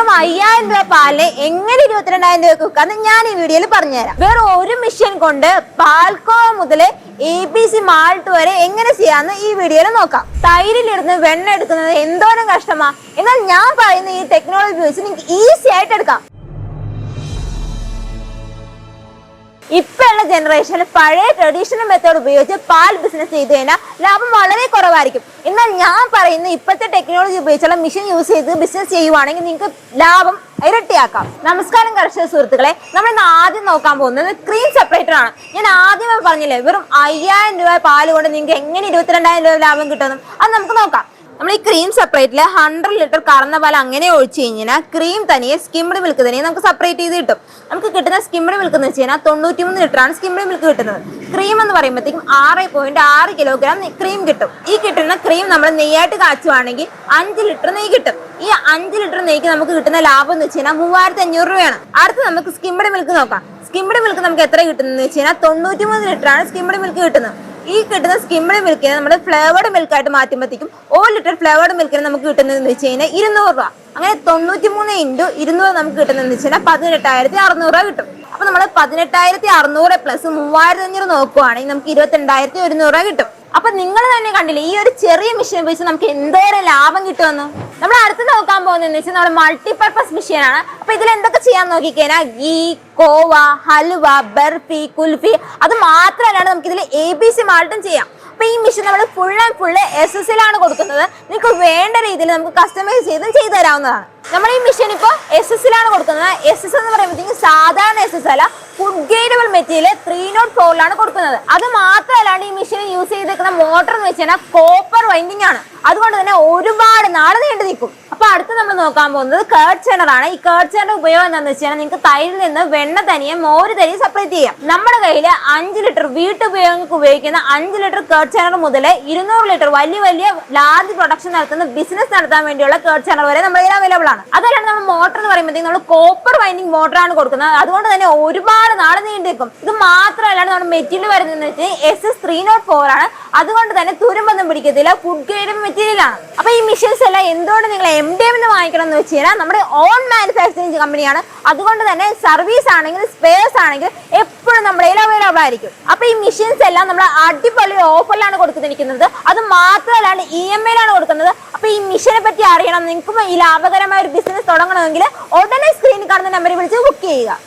വെറും 5000 രൂപ പാലിന് എങ്ങനെ 22,000 രൂപ വിൽക്കാന്ന് ഞാൻ ഈ വീഡിയോയിൽ പറഞ്ഞുതരാം. വെറും ഒരു മെഷീൻ കൊണ്ട് പാൽക്കോവ മുതൽ ABC മാൾട്ട് വരെ എങ്ങനെ ചെയ്യാന്ന് ഈ വീഡിയോയിൽ നോക്കാം. തൈരിലിരുന്ന് വെണ്ണ എടുക്കുന്നത് എന്തോരം കഷ്ടമാ. എന്നാൽ ഞാൻ പറയുന്ന ഈ ടെക്നോളജി ഉപയോഗിച്ച് നിങ്ങൾക്ക് ഈസി ആയിട്ട് എടുക്കാം. ഇപ്പോഴുള്ള ജനറേഷനിൽ പഴയ ട്രഡീഷണൽ മെത്തേഡ് ഉപയോഗിച്ച് പാൽ ബിസിനസ് ചെയ്ത് കഴിഞ്ഞാൽ ലാഭം വളരെ കുറവായിരിക്കും. എന്നാൽ ഞാൻ പറയുന്ന ഇപ്പോഴത്തെ ടെക്നോളജി ഉപയോഗിച്ചുള്ള മെഷീൻ യൂസ് ചെയ്ത് ബിസിനസ് ചെയ്യുവാണെങ്കിൽ നിങ്ങൾക്ക് ലാഭം ഇരട്ടിയാക്കാം. നമസ്കാരം കർഷക സുഹൃത്തുക്കളെ, നമ്മൾ ഇന്ന് ആദ്യം നോക്കാൻ പോകുന്നത് ക്രീം സെപ്പറേറ്റർ ആണ്. ഞാൻ ആദ്യമേ പറഞ്ഞില്ലേ, വെറും 5000 രൂപ പാല് കൊണ്ട് നിങ്ങൾക്ക് എങ്ങനെ 22,000 രൂപ ലാഭം കിട്ടുമെന്നും അത് നമുക്ക് നോക്കാം. നമ്മൾ ഈ ക്രീം സെപ്പറേറ്റിൽ 100 ലിറ്റർ കറന്ന പാൽ അങ്ങനെ ഒഴിച്ചു കഴിഞ്ഞാൽ ക്രീം തനിയെ സ്കിംഡ് മിൽക്ക് തനിയെ നമുക്ക് സെപ്പറേറ്റ് ചെയ്ത് കിട്ടും. നമുക്ക് കിട്ടുന്ന സ്കിംഡ് മിൽക്ക് എന്ന് വെച്ച് കഴിഞ്ഞാൽ 93 ലിറ്ററാണ് സ്കിംഡ് മിൽക്ക് കിട്ടുന്നത്. ക്രീം എന്ന് പറയുമ്പോഴത്തേക്കും 6.6 കിലോഗ്രാം ക്രീം കിട്ടും. ഈ കിട്ടുന്ന ക്രീം നമ്മൾ നെയ്യായിട്ട് കാച്ചുവാണെങ്കിൽ 5 ലിറ്റർ നെയ്യ് കിട്ടും. ഈ 5 ലിറ്റർ നെയ്ക്ക് നമുക്ക് കിട്ടുന്ന ലാഭം എന്ന് വെച്ച് കഴിഞ്ഞാൽ 3500 രൂപയാണ്. അടുത്ത് നമുക്ക് സ്കിംഡ് മിൽക്ക് നോക്കാം. സ്കിംഡ് മിൽക്ക് നമുക്ക് എത്ര കിട്ടുന്നത് വെച്ച് കഴിഞ്ഞാൽ 93 ലിറ്ററാണ് സ്കിംഡ് മിൽക്ക് കിട്ടുന്നത്. ഈ കിട്ടുന്ന സ്കിംഡ് മിൽക്കിനെ നമ്മൾ ഫ്ലേവേർഡ് മിൽക്കായിട്ട് മാറ്റുമ്പോഴത്തേക്കും 1 ലിറ്റർ ഫ്ലേവേർഡ് മിൽക്കിന് നമുക്ക് കിട്ടുന്നതെന്ന് വെച്ച് കഴിഞ്ഞാൽ 200 രൂപ. അങ്ങനെ 93 × 200 നമുക്ക് കിട്ടുന്നതെന്ന് വെച്ച് കഴിഞ്ഞാൽ 18,600 രൂപ കിട്ടും. അപ്പൊ നമ്മൾ 18,600 പ്ലസ് 3500 നോക്കുവാണെങ്കിൽ നമുക്ക് 22,100 രൂപ കിട്ടും. അപ്പൊ നിങ്ങൾ തന്നെ കണ്ടില്ലേ ഈ ഒരു ചെറിയ മെഷീൻ ഉപയോഗിച്ച് നമുക്ക് എന്തോരം ലാഭം കിട്ടുമെന്ന്. നമ്മൾ അടുത്ത് നോക്കാൻ പോകുന്നതെന്ന് വെച്ചാൽ നമ്മുടെ മൾട്ടിപർപ്പസ് മെഷീൻ ആണ്. അപ്പൊ ഇതിൽ എന്തൊക്കെ ചെയ്യാൻ നോക്കിക്കഴിഞ്ഞാൽ ഗീ, കോവ, ഹൽവ, ബർഫി, കുൽഫി, അത് മാത്രമല്ലാണ്ട് നമുക്ക് ഇതിൽ ABC മാൾട്ടും ചെയ്യാം. അപ്പൊ ഈ മെഷീൻ നമ്മൾ ഫുൾ ആൻഡ് ഫുള്ള് SS-ലാണ് കൊടുക്കുന്നത്. നിങ്ങൾക്ക് വേണ്ട രീതിയിൽ നമുക്ക് കസ്റ്റമൈസ് ചെയ്തു തരാവുന്നതാണ്. നമ്മൾ ഈ മെഷീൻ ഇപ്പോൾ SS-ലാണ് കൊടുക്കുന്നത്. SS എന്ന് പറയുമ്പോഴത്തേക്കും സാധാരണ SS അല്ല, ഫുഡ് ഗ്രേഡബിൾ മെറ്റീരിയൽ 304-ലാണ് കൊടുക്കുന്നത്. അത് മാത്രമല്ലാണ്ട് ഈ മെഷീൻ യൂസ് ചെയ്തേക്കുന്ന മോട്ടർ എന്ന് വെച്ച് കഴിഞ്ഞാൽ കോപ്പർ വൈൻഡിങ് ആണ്. അതുകൊണ്ട് തന്നെ ഒരുപാട് നാൾ നീണ്ടു നിൽക്കും. അപ്പൊ അടുത്ത് നമ്മൾ നോക്കാൻ പോകുന്നത് കേർഡ് ചെനർ ആണ്. ഈ കേർഡ് ചെനർ ഉപയോഗം എന്താണെന്ന് വെച്ച് കഴിഞ്ഞാൽ നിങ്ങൾക്ക് തൈരിൽ നിന്ന് വെണ്ണ തനിയെ മോര് തനിയെ സെപ്പറേറ്റ് ചെയ്യാം. നമ്മുടെ കയ്യിൽ 5 ലിറ്റർ വീട്ടുപയോഗങ്ങൾക്ക് ഉപയോഗിക്കുന്ന 5 ലിറ്റർ കേർഡ് ചെനർ മുതൽ 200 ലിറ്റർ വലിയ ലാർജ് പ്രൊഡക്ഷൻ നടത്തുന്ന ബിസിനസ് നടത്താൻ വേണ്ടിയുള്ള കേർഡ് ചെനർ വരെ നമ്മുടെ കയ്യിൽ അവൈലബിൾ ആണ്. അതല്ലാണ്ട് നമ്മൾ മോട്ടർ എന്ന് പറയുമ്പോഴത്തേക്കും നമ്മൾ കോപ്പർ വൈൻഡിങ് മോട്ടറാണ് കൊടുക്കുന്നത്. അതുകൊണ്ട് തന്നെ ഒരുപാട് നാൾ നീണ്ടു നിൽക്കും. ഇത് മാത്രമല്ലാണ്ട് നമ്മുടെ മെറ്റീരിയൽ വരുന്നതെന്ന് വെച്ചാൽ SS 304 ആണ്. അതുകൊണ്ട് തന്നെ തുരുമ്പൊന്നും പിടിക്കത്തില്ല, ഫുഡ് ഗ്രേഡ് മെറ്റീരിയൽ ആണ്. അപ്പൊ ഈ മെഷീൻസ് എല്ലാം എന്തുകൊണ്ട് നിങ്ങൾ MDM വാങ്ങിക്കണം എന്ന് വെച്ച് കഴിഞ്ഞാൽ നമ്മുടെ ഓൺ മാനുഫാക്ചറിങ് കമ്പനിയാണ്. അതുകൊണ്ട് തന്നെ സർവീസ് ആണെങ്കിൽ സ്പെയർസ് ആണെങ്കിൽ എപ്പോഴും നമ്മുടെ അവൈലബിൾ ആയിരിക്കും. അപ്പൊ ഈ മെഷീൻസ് എല്ലാം നമ്മൾ അടിപൊളി ഓഫറിലാണ് കൊടുത്തിരിക്കുന്നത്. അത് മാത്രമല്ലാണ്ട് EMI-ലാണ് കൊടുക്കുന്നത്. അപ്പൊ ഈ മെഷീനെ പറ്റി അറിയണം, നിങ്ങൾക്കും ഈ ലാഭകരമായ ഒരു ബിസിനസ് തുടങ്ങണമെങ്കിൽ ഉടനെ സ്ക്രീനിൽ കാണുന്ന നമ്പറിൽ വിളിച്ച് ബുക്ക് ചെയ്യുക.